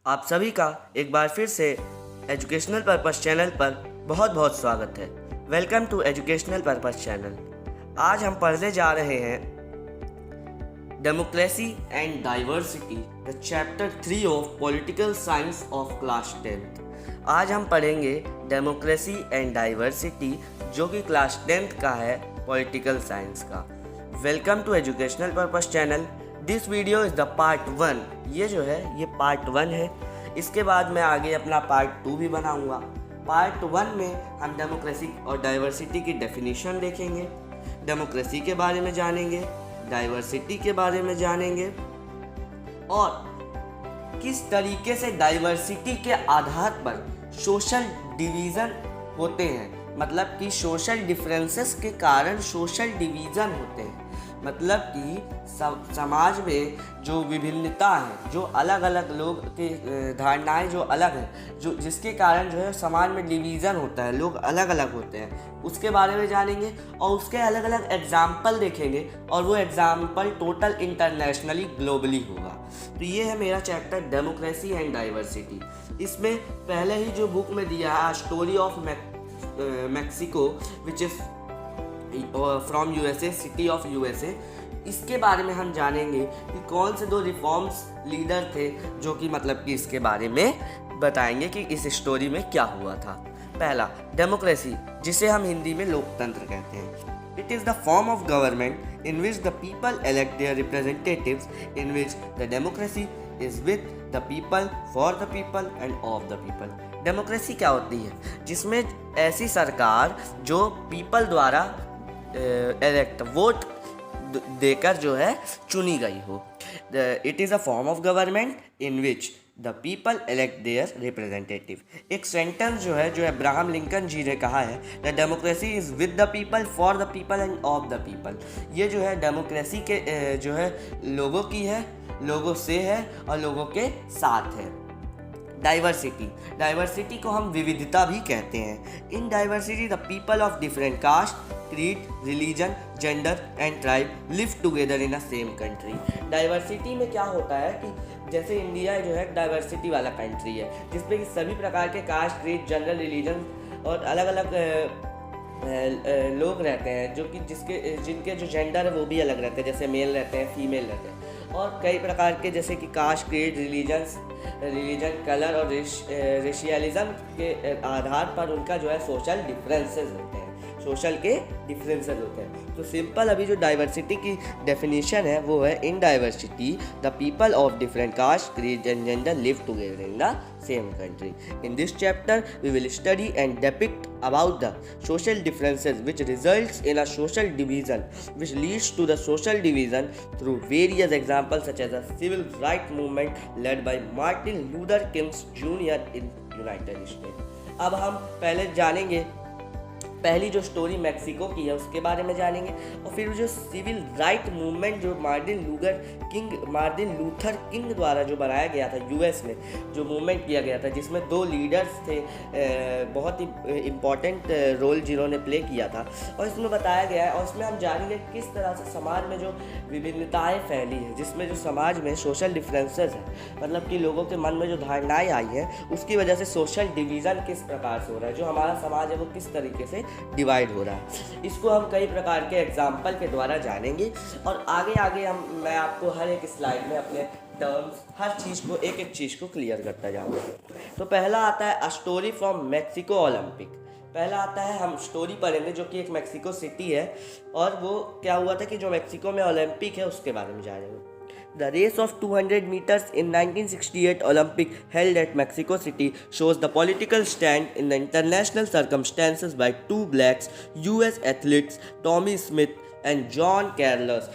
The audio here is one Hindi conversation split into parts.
आप सभी का एक बार फिर से एजुकेशनल पर्पस चैनल पर बहुत बहुत स्वागत है। Welcome to educational purpose channel. आज हम पढ़ने जा रहे हैं democracy and diversity, the chapter 3 of political science of class 10th। आज हम पढ़ेंगे डेमोक्रेसी एंड डाइवर्सिटी, जो कि क्लास 10th का है, पॉलिटिकल साइंस का। Welcome to educational purpose channel. This video is the part 1। ये जो है ये पार्ट 1 है। इसके बाद मैं आगे अपना पार्ट 2 भी बनाऊंगा। पार्ट 1 में हम डेमोक्रेसी और डाइवर्सिटी की डेफिनेशन देखेंगे, डेमोक्रेसी के बारे में जानेंगे, डाइवर्सिटी के बारे में जानेंगे और किस तरीके से डाइवर्सिटी के आधार पर सोशल डिवीज़न होते हैं। मतलब कि सोशल डिफरेंसेस के कारण सोशल डिवीज़न होते हैं। मतलब कि समाज में जो विभिन्नता है, जो अलग अलग लोग के धारणाएं जो अलग हैं, जो जिसके कारण जो है समाज में डिवीज़न होता है, लोग अलग अलग होते हैं, उसके बारे में जानेंगे और उसके अलग अलग एग्जाम्पल देखेंगे और वो एग्जाम्पल टोटल इंटरनेशनली ग्लोबली होगा। तो ये है मेरा चैप्टर डेमोक्रेसी एंड डाइवर्सिटी। इसमें पहले ही जो बुक में दिया है story of Mexico which is from USA, city of USA, इसके बारे में हम जानेंगे कि कौन से 2 रिफॉर्म्स लीडर थे, जो कि मतलब कि इसके बारे में बताएंगे कि इस स्टोरी में क्या हुआ था। पहला, डेमोक्रेसी, जिसे हम हिंदी में लोकतंत्र कहते हैं। It is the form of government in which the people elect their representatives, in which the democracy is with the people, for the people end of the people. Democracy क्या होती है? जिसमें ऐसी सरकार जो पीपल द्वारा इलेक्ट वोट देकर जो है चुनी गई हो। It is a form of government in which the people elect their representative. एक सेंटेंस जो है, जो अब्राहम लिंकन जी ने कहा है, the democracy is with the people, for the people end of the people. ये जो है डेमोक्रेसी के जो है लोगों की है, लोगों से है और लोगों के साथ है। डाइवर्सिटी, डाइवर्सिटी को हम विविधता भी कहते हैं। इन diversity the people of different caste, creed, religion, gender and tribe live together in a same country. Diversity में क्या होता है कि जैसे इंडिया जो है डाइवर्सिटी वाला कंट्री है, जिसमें कि सभी प्रकार के कास्ट, क्रीड, जेंडर, रिलीजन और अलग अलग लोग रहते हैं, जो कि जिनके जो जेंडर है वो भी अलग रहते हैं, जैसे मेल रहते हैं, फीमेल रहते हैं, और कई प्रकार के जैसे कि कास्ट, क्रीड, रिलीजन, कलर और रेशियलिज्म के आधार पर उनका जो है सोशल डिफरेंसेस होते हैं, सोशल के डिफरेंसेस होते हैं। तो सिंपल अभी जो डाइवर्सिटी की डेफिनेशन है वो है, in diversity the people of different caste, creed and gender live together in the same country. In this chapter we will study and depict about the social differences which results in a social division, which leads to the social division through various examples such as the civil rights movement led by Martin Luther King Jr. in United States। अब हम पहले जानेंगे पहली जो स्टोरी मैक्सिको की है उसके बारे में जानेंगे, और फिर जो सिविल राइट मूवमेंट जो मार्टिन लूथर किंग द्वारा जो बनाया गया था, यूएस में जो मूवमेंट किया गया था, जिसमें 2 लीडर्स थे, बहुत ही इम्पॉर्टेंट रोल जिन्होंने प्ले किया था, और इसमें बताया गया है। और इसमें हम जानेंगे किस तरह से समाज में जो विभिन्नताएँ फैली है, जिसमें जो समाज में सोशल डिफरेंसेस है, मतलब कि लोगों के मन में जो धारणाएँ आई हैं उसकी वजह से सोशल डिवीज़न किस प्रकार से हो रहा है, जो हमारा समाज है वो किस तरीके से डिवाइड हो रहा है। इसको हम कई प्रकार के एग्जाम्पल के द्वारा जानेंगे और आगे मैं आपको हर एक स्लाइड में अपने टर्म्स, हर चीज़ को, एक एक चीज़ को क्लियर करता जाऊँगा। तो पहला आता है a story from Mexico Olympic. पहला आता है, हम स्टोरी पढ़ेंगे जो कि एक मैक्सिको सिटी है, और वो क्या हुआ था कि जो मैक्सिको में ओलंपिक है उसके बारे में जानेंगे। The race of 200 meters in 1968 Olympic held at Mexico City shows the political stand in the international circumstances by 2 blacks US athletes, Tommy Smith and John Carlos,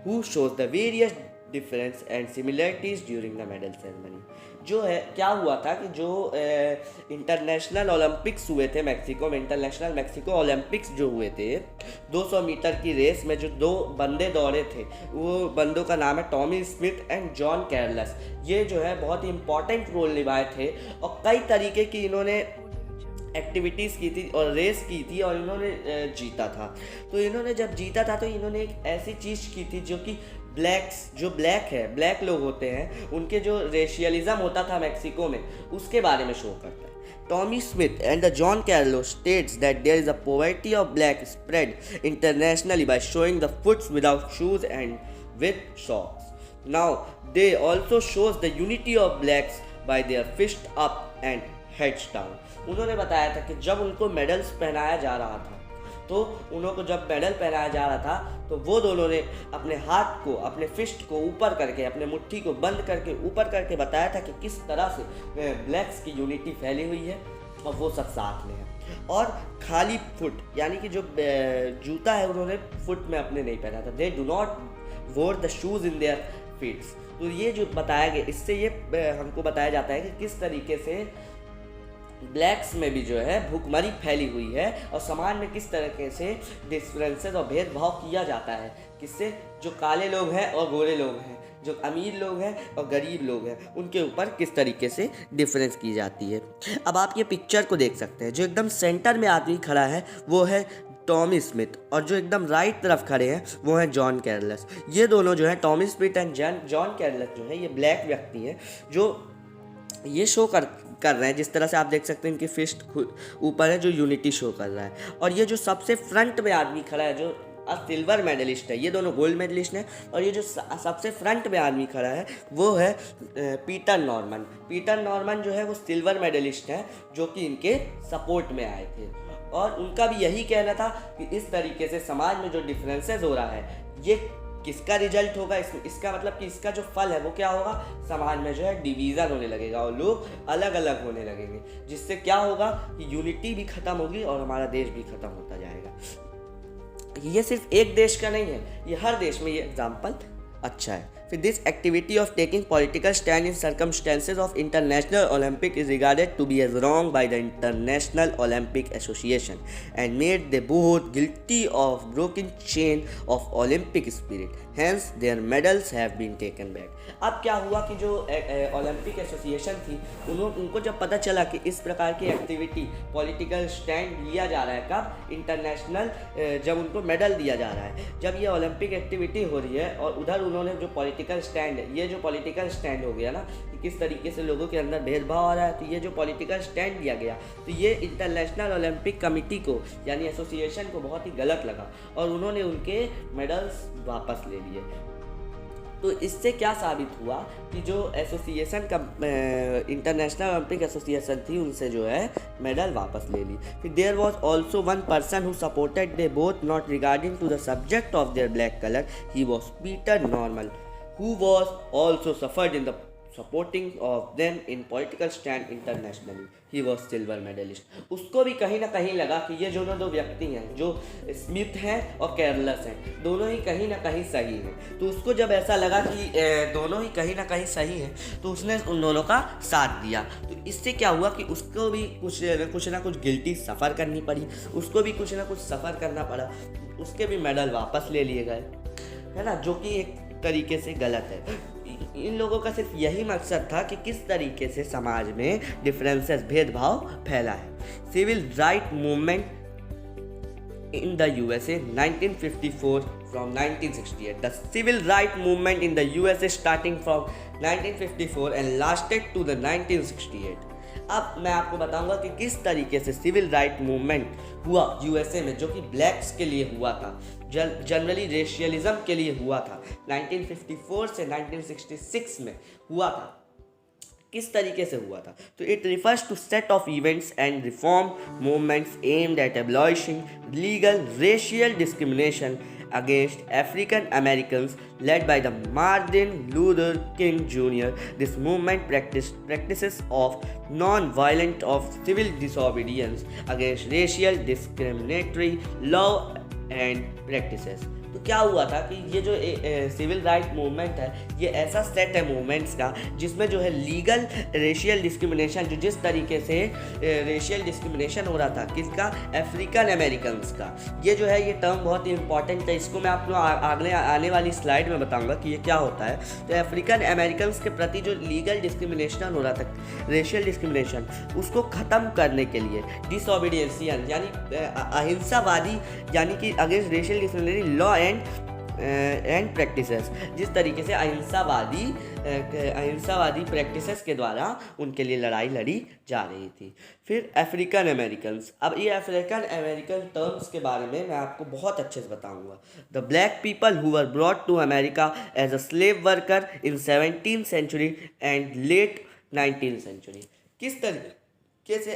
who shows the various difference and similarities during the medal ceremony। जो है क्या हुआ था कि जो इंटरनेशनल ओलंपिक्स हुए थे मैक्सिको में, इंटरनेशनल मैक्सिको ओलंपिक्स जो हुए थे, 200 मीटर की रेस में जो 2 बंदे दौड़े थे, वो बंदों का नाम है Tommy Smith and John Carlos. ये जो है बहुत ही इंपॉर्टेंट रोल निभाए थे और कई तरीके की इन्होंने एक्टिविटीज़ की थी और रेस की थी और इन्होंने जीता था। तो इन्होंने जब जीता था तो इन्होंने एक ऐसी चीज़ की थी जो कि ब्लैक्स जो ब्लैक लोग होते हैं उनके जो रेशियलिज्म होता था मैक्सिको में, उसके बारे में शो करता है। Tommy Smith and the John Carlos states that there is a poverty of black spread internationally by showing the foot without shoes and with socks. Now, they also shows the unity of blacks by their fist up and heads down. उन्होंने बताया था कि जब उनको मेडल्स पहनाया जा रहा था, तो उनको जब मेडल पहनाया जा रहा था तो वो दोनों ने अपने हाथ को, अपने फिस्ट को ऊपर करके, अपने मुट्ठी को बंद करके ऊपर करके बताया था कि किस तरह से ब्लैक्स की यूनिटी फैली हुई है और वो सब साथ में है। और खाली फुट यानी कि जो जूता है उन्होंने फुट में अपने नहीं पहना था। They do not wore the shoes in their feets. तो ये जो बताया गया, इससे ये हमको बताया जाता है कि किस तरीके से ब्लैक्स में भी जो है भूखमरी फैली हुई है और समाज में किस तरीके से डिफरेंसेस और भेदभाव किया जाता है, किससे, जो काले लोग हैं और गोरे लोग हैं, जो अमीर लोग हैं और गरीब लोग हैं, उनके ऊपर किस तरीके से डिफरेंस की जाती है। अब आप ये पिक्चर को देख सकते हैं। जो एकदम सेंटर में आदमी खड़ा है वो है टॉमी स्मिथ और जो एकदम राइट तरफ खड़े हैं वो हैं जॉन कैरलस। ये दोनों जो हैं, Tommy Smith and John Carlos जो है, ये ब्लैक व्यक्ति हैं जो ये शो कर रहे हैं। जिस तरह से आप देख सकते हैं इनकी फिस्ट ऊपर है जो यूनिटी शो कर रहा है। और ये जो सबसे फ्रंट में आदमी खड़ा है जो सिल्वर मेडलिस्ट है, ये दोनों गोल्ड मेडलिस्ट हैं, और ये जो सबसे फ्रंट में आदमी खड़ा है वो है पीटर नॉर्मन। पीटर नॉर्मन जो है वो सिल्वर मेडलिस्ट हैं जो कि इनके सपोर्ट में आए थे और उनका भी यही कहना था कि इस तरीके से समाज में जो डिफरेंसेस हो रहा है ये किसका रिजल्ट होगा, इसका मतलब कि इसका जो फल है वो क्या होगा, समाज में जो है डिवीज़न होने लगेगा और लोग अलग अलग होने लगेंगे, जिससे क्या होगा कि यूनिटी भी ख़त्म होगी और हमारा देश भी ख़त्म होता जाएगा। ये सिर्फ एक देश का नहीं है, ये हर देश में ये एग्जाम्पल अच्छा है। फिर this activity of taking political stand in circumstances of international Olympic is regarded to be as wrong by the international Olympic association and made they both guilty of broken chain of Olympic spirit, hence their medals have been taken back. अब क्या हुआ कि जो ओलंपिक एसोसिएशन थी उनको जब पता चला कि इस प्रकार की एक्टिविटी पॉलिटिकल स्टैंड लिया जा रहा है, कब, इंटरनेशनल, जब उनको मेडल दिया जा रहा है, जब ये ओलंपिक एक्टिविटी हो रही है और उधर उन्होंने जो पॉलिटिकल स्टैंड है, ये जो पॉलिटिकल स्टैंड हो गया ना कि किस तरीके से लोगों के अंदर भेदभाव आ रहा है, तो ये जो पॉलिटिकल स्टैंड लिया गया तो ये इंटरनेशनल ओलंपिक कमेटी को यानी एसोसिएशन को बहुत ही गलत लगा और उन्होंने उनके मेडल्स वापस ले लिए। तो इससे क्या साबित हुआ कि जो एसोसिएशन का इंटरनेशनल ओलंपिक एसोसिएशन थी उनसे जो है मेडल वापस ले ली। फिर there was also one person who supported they both not regarding to the subject of their black colour, he was Peter Norman who was also suffered in the supporting of them in political stand internationally. He was silver medalist. उसको भी कहीं ना कहीं लगा कि ये जो दो व्यक्ति हैं, जो स्मिथ हैं और कैरलस हैं, दोनों ही कहीं ना कहीं सही हैं। तो उसको जब ऐसा लगा कि दोनों ही कहीं ना कहीं सही हैं तो उसने उन दोनों का साथ दिया। तो इससे क्या हुआ कि उसको भी कुछ ना कुछ गिल्टी सफ़र करनी पड़ी, उसको भी कुछ ना कुछ सफ़र करना पड़ा, उसके भी मेडल वापस ले लिए गए, है ना, जो कि एक तरीके से गलत है। इन लोगों का सिर्फ यही मकसद था कि किस तरीके से समाज में डिफरेंसेस, भेदभाव फैला है। Civil right movement in the USA 1954 from 1968. The civil right movement in the USA starting from 1954 and lasted to the 1968. अब मैं आपको बताऊंगा कि किस तरीके से सिविल राइट मूवमेंट हुआ यूएसए में, जो कि ब्लैक्स के लिए हुआ था, जनरली रेशियलिज्म के लिए हुआ था, 1954 से 1966 में हुआ था। किस तरीके से हुआ था? तो it refers to set of events and reform movements aimed at abolishing legal racial discrimination against African Americans led by the Martin Luther King Jr. This movement practices of non-violent of civil disobedience against racial discriminatory law and practices. तो क्या हुआ था कि ये जो सिविल राइट मूवमेंट है, ये ऐसा सेट है मूवमेंट्स का जिसमें जो है लीगल रेशियल डिस्क्रिमिनेशन, जो जिस तरीके से रेशियल डिस्क्रिमिनेशन हो रहा था किसका, अफ्रीकन अमेरिकन्स का, ये जो है ये टर्म बहुत ही इंपॉर्टेंट है, इसको मैं आपको आने वाली स्लाइड में बताऊंगा कि ये क्या होता है। तो अफ्रीकन अमेरिकन्स के प्रति जो लीगल डिस्क्रिमिनेशन हो रहा था, रेशियल डिस्क्रिमिनेशन, उसको ख़त्म करने के लिए डिसओबीडियंस यानी अहिंसावादी यानी कि against racial discriminatory law and and practices, जिस तरीके से अहिंसावादी प्रैक्टिसेस के द्वारा उनके लिए लड़ाई लड़ी जा रही थी। फिर अफ्रीकन अमेरिकन्स, अब ये अफ्रीकन अमेरिकन टर्म्स के बारे में मैं आपको बहुत अच्छे से बताऊंगा। The black people who were brought to America as a slave worker in 17th century and late 19th century. किस तरीके से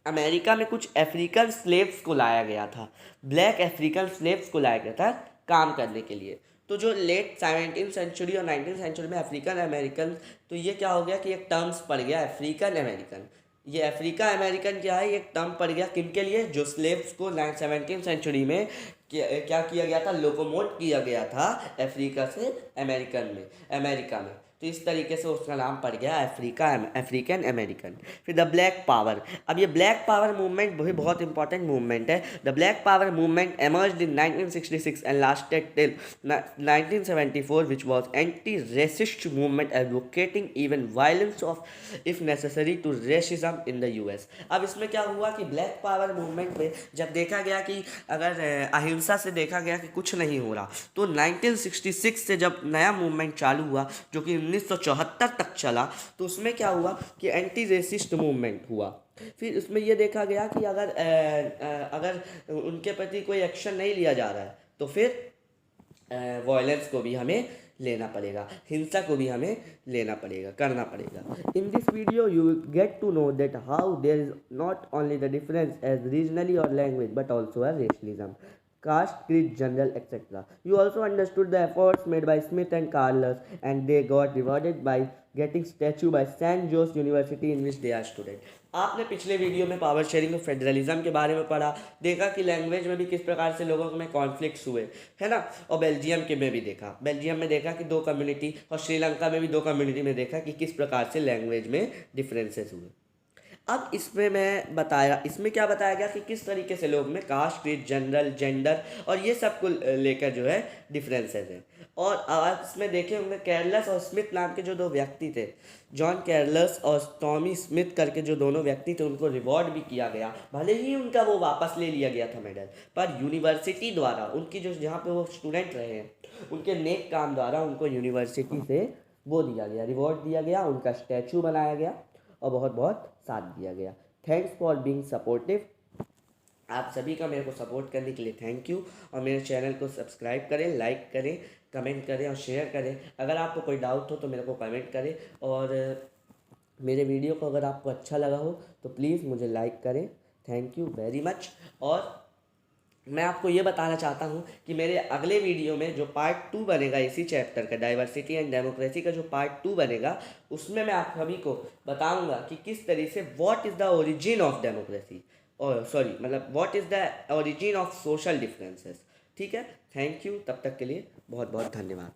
अमेरिका में कुछ अफ्रीकन स्लेव्स को लाया गया था, ब्लैक अफ्रीकन स्लेव्स को लाया गया था काम करने के लिए। तो जो लेट 17th सेंचुरी और 19th सेंचुरी में अफ्रीकन अमेरिकन, तो ये क्या हो गया कि एक टर्म्स पड़ गया अफ्रीकन अमेरिकन। ये अफ्रीका अमेरिकन क्या है, एक टर्म पड़ गया किन के लिए, जो स्लेव्स को 17th सेंचुरी में क्या किया गया था, लोकोमोट किया गया था अफ्रीका से अमेरिका में। तो इस तरीके से उसका नाम पड़ गया अफ्रीकन अमेरिकन। फिर द ब्लैक पावर, अब ये ब्लैक पावर मूवमेंट भी बहुत इंपॉर्टेंट मूवमेंट है। The black power movement emerged in 1966 and lasted till 1974, which was anti-racist movement advocating even violence of if necessary to racism in the US। अब इसमें क्या हुआ कि ब्लैक पावर मूवमेंट में जब देखा गया कि अगर अहिंसा से देखा गया कि कुछ नहीं हो रहा, तो 1966 से जब नया मूवमेंट चालू हुआ जो कि 1974 तक चला, तो उसमें क्या हुआ कि एंटी रेसिस्ट मूवमेंट हुआ। फिर उसमें ये देखा गया कि अगर उनके प्रति कोई एक्शन नहीं लिया जा रहा है तो फिर वायलेंस को भी हमें लेना पड़ेगा, हिंसा को भी हमें करना पड़ेगा। In this video you get to know that how there is not only the difference as regionally और language but also a racialism, caste, creed, general, etc. You also understood the efforts made by Smith and Carlos, and they got rewarded by getting statue by San Jose University in which they are student। आपने पिछले वीडियो में पावर शेयरिंग और फेडरलिज्म के बारे में पढ़ा, देखा कि लैंग्वेज में भी किस प्रकार से लोगों में कॉन्फ्लिक्ट्स हुए, है ना। और बेल्जियम में देखा कि दो कम्युनिटी, और श्रीलंका में भी दो कम्युनिटी में देखा कि किस प्रकार से लैंग्वेज में डिफरेंसेस हुए। अब इसमें क्या बताया गया कि किस तरीके से लोग में कास्ट, क्रीड, जनरल, जेंडर और ये सब को लेकर जो है डिफरेंसेस हैं। और आज इसमें देखे होंगे कैरलस और स्मिथ नाम के जो दो व्यक्ति थे, जॉन कैरलस और टॉमी स्मिथ करके जो दोनों व्यक्ति थे, उनको रिवॉर्ड भी किया गया। भले ही उनका वो वापस ले लिया गया था मेडल, पर यूनिवर्सिटी द्वारा उनकी जो जहाँ पे वो स्टूडेंट रहे हैं, उनके नेक काम द्वारा उनको यूनिवर्सिटी से वो दिया गया, रिवॉर्ड दिया गया, उनका स्टैचू बनाया गया और बहुत बहुत साथ दिया गया। Thanks for being supportive. आप सभी का मेरे को सपोर्ट करने के लिए थैंक यू। और मेरे चैनल को सब्सक्राइब करें, लाइक करें, कमेंट करें और शेयर करें। अगर आपको कोई डाउट हो तो मेरे को कमेंट करें, और मेरे वीडियो को अगर आपको अच्छा लगा हो तो प्लीज़ मुझे लाइक करें। Thank you very much. और मैं आपको ये बताना चाहता हूँ कि मेरे अगले वीडियो में जो पार्ट 2 बनेगा इसी चैप्टर का, डाइवर्सिटी एंड डेमोक्रेसी का जो पार्ट 2 बनेगा, उसमें मैं आप सभी को बताऊँगा कि किस तरीके से what is the origin of democracy, और what is the origin of social differences. ठीक है, थैंक यू। तब तक के लिए बहुत बहुत धन्यवाद।